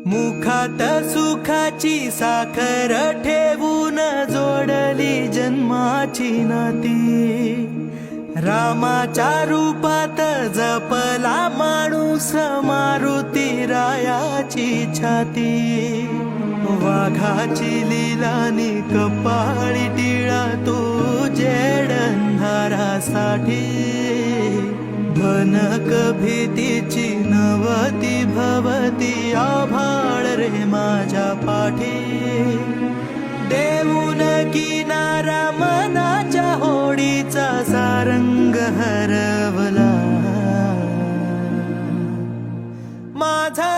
मुखात सुखाची साखर ठेवून जोडली जन्माची नाती। रामाच्या रूपात जपला माणूस मारुती रायाची छाती। वाघाची लीलानी कपाळी टिळा तू जेडंधारासाठी। भनक भीतीची नवती भवती आभाळ रे माझ्या पाठी। देऊन किनारा मनाच्या होडीचा सारंग हरवला माझा